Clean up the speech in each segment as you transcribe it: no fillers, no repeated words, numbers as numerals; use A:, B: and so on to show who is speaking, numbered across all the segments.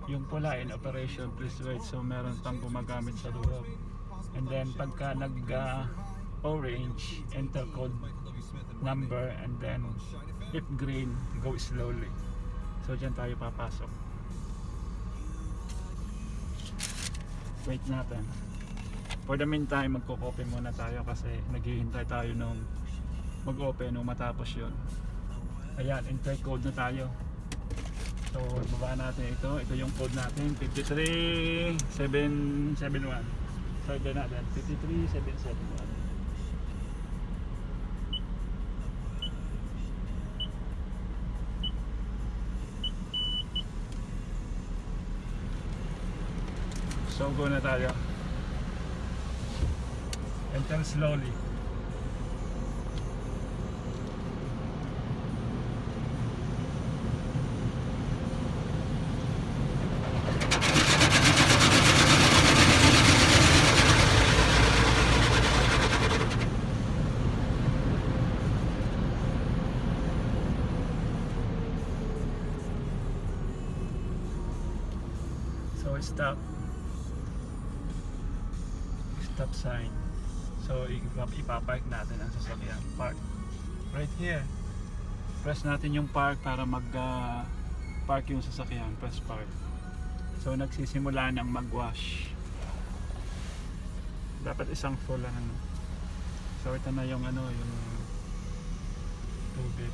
A: Yung pula in operation, please wait. So meron pang gumagamit sa loob. And then pagka orange, enter code number, and then if green, go slowly. So dyan tayo papasok. Wait natin. For the meantime, magko-copy muna tayo kasi naghihintay tayo nung mag-open nung matapos yun. Ayan, enter code na tayo. So baba natin ito. Ito yung code natin, 53771. So ito natin, 53771. So go na tayo. Enter slowly. So stop. Stop sign. So ipapark natin ang sasakyan. Park. Right here. Press natin yung park para park yung sasakyan. Press park. So nagsisimula ng magwash. Dapat isang full lang ano. So ito na yung yung tubig.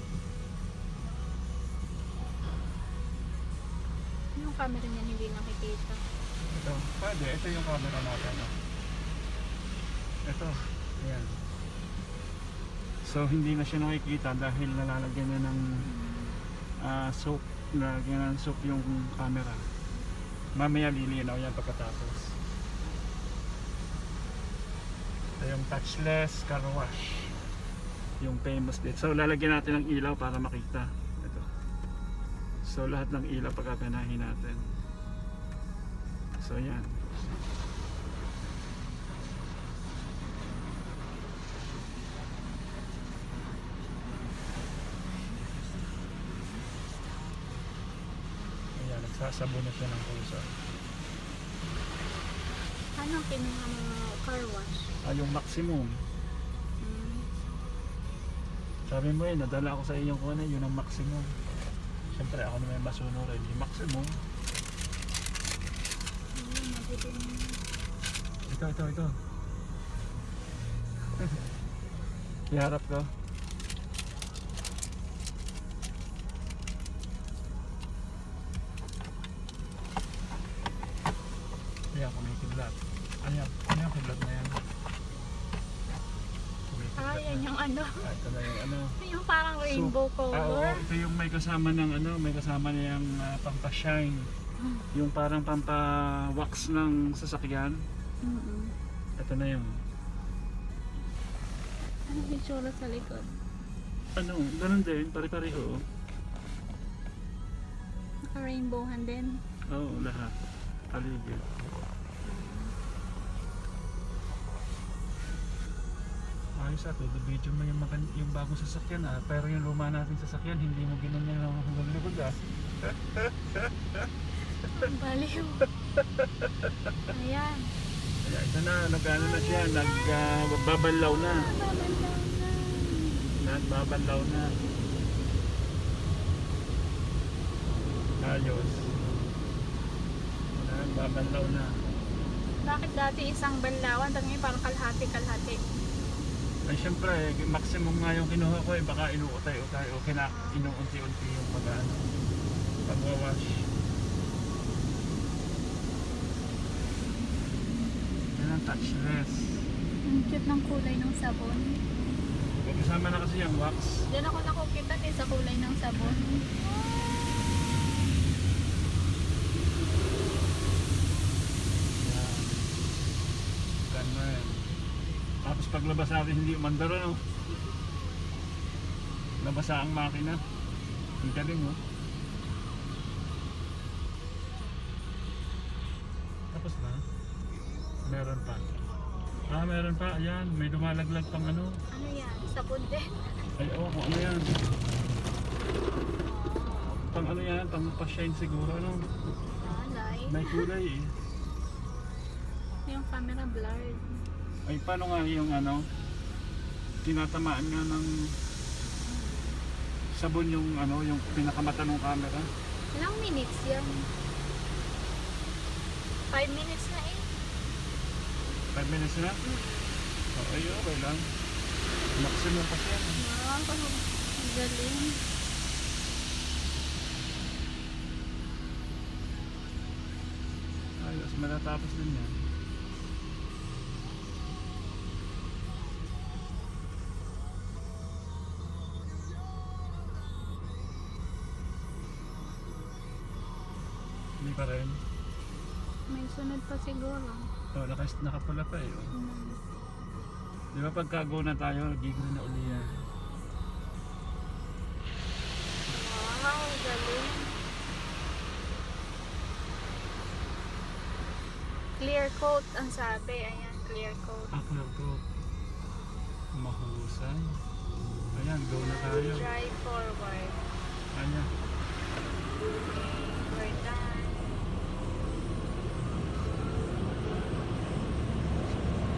B: Yung camera niya hindi nakikita.
A: Ito, pwede. Ito yung camera natin. Ito, ayan. So hindi na siya nakikita dahil nalalagyan na ng soap. Nalalagyan ng soap yung camera. Mamaya lilinaw yan pagkatapos. Ito yung touchless car wash. Yung famous din. So lalagyan natin ng ilaw para makita. Ito. So lahat ng ilaw pagkapinahin natin. So yan. Sasabon na siya ng puso.
B: Anong kinuha mo car wash?
A: Yung maximum. Sabi mo nadala ako sa iyong kuha yun ang maximum. Siyempre ako naman masunod rin. Yung maximum. Ito. Iharap ko. Ayan, kumikidlat. Ayan, yung kidlat na yan.
B: Yan yung
A: Ito na yung
B: yung parang rainbow color.
A: Ito yung may kasama ng may kasama niyang pampashine. Yung parang pampa-wax ng sasakyan. Ito na yun.
B: Anong itsura sa likod?
A: Ganun din, pare-pareho.
B: Naka-rainbowhan din.
A: Oo, lahat. Paligid. Ayos ako, video mo yung bagong sasakyan pero yung luma nating sasakyan, hindi mo ginanyan ng hanggang likod
B: Ang baliw. Ayan.
A: Ayan, ito na, nag-ano na siya, nagbabanlaw na. Nagbabanlaw na. Ayos. Nagbabanlaw na.
B: Bakit dati isang banlawan, tapos ngayon parang kalahati-kalahati?
A: Ay syempre, maximum nga yung kinuha ko baka inuutay-utay o inuunti-unti yung pag-wash. Yan ang touchless.
B: Ang cute ng kulay ng sabon.
A: Kasama na kasi yung wax.
B: Diyan ako nakukita sa kulay ng sabon.
A: Yan. Ganun. Tapos paglabas natin hindi umandar nabasa ang makina. Ang galing Tapos na? Meron pa. Meron pa. Ayan, may dumalaglag pang
B: Ano yan? Sabon din?
A: Ay, kung ano yan. Pang yan, pang pa-shine siguro, May kulay eh.
B: Yung camera blurred.
A: Ay, paano nga yung ano? Tinatamaan nga ng sabon yung ano, yung pinakamata ng camera.
B: Ilang minutes yan? 5 minutes na eh.
A: 5 minutes na? Okay, okay lang. Maximum kasi yan.
B: Wow, ang galing.
A: Ayos, matatapos din yan. Hindi pa rin.
B: May sunod pa siguro.
A: Oh, nakapula pa eh. Oh. Di ba pagka-go na tayo, gigil na uli yan.
B: Wow, galing. Clear coat ang sabi. Ayan, clear coat.
A: Aklar ko. Mahusay. Ayan, go na tayo.
B: Drive forward.
A: Ayan.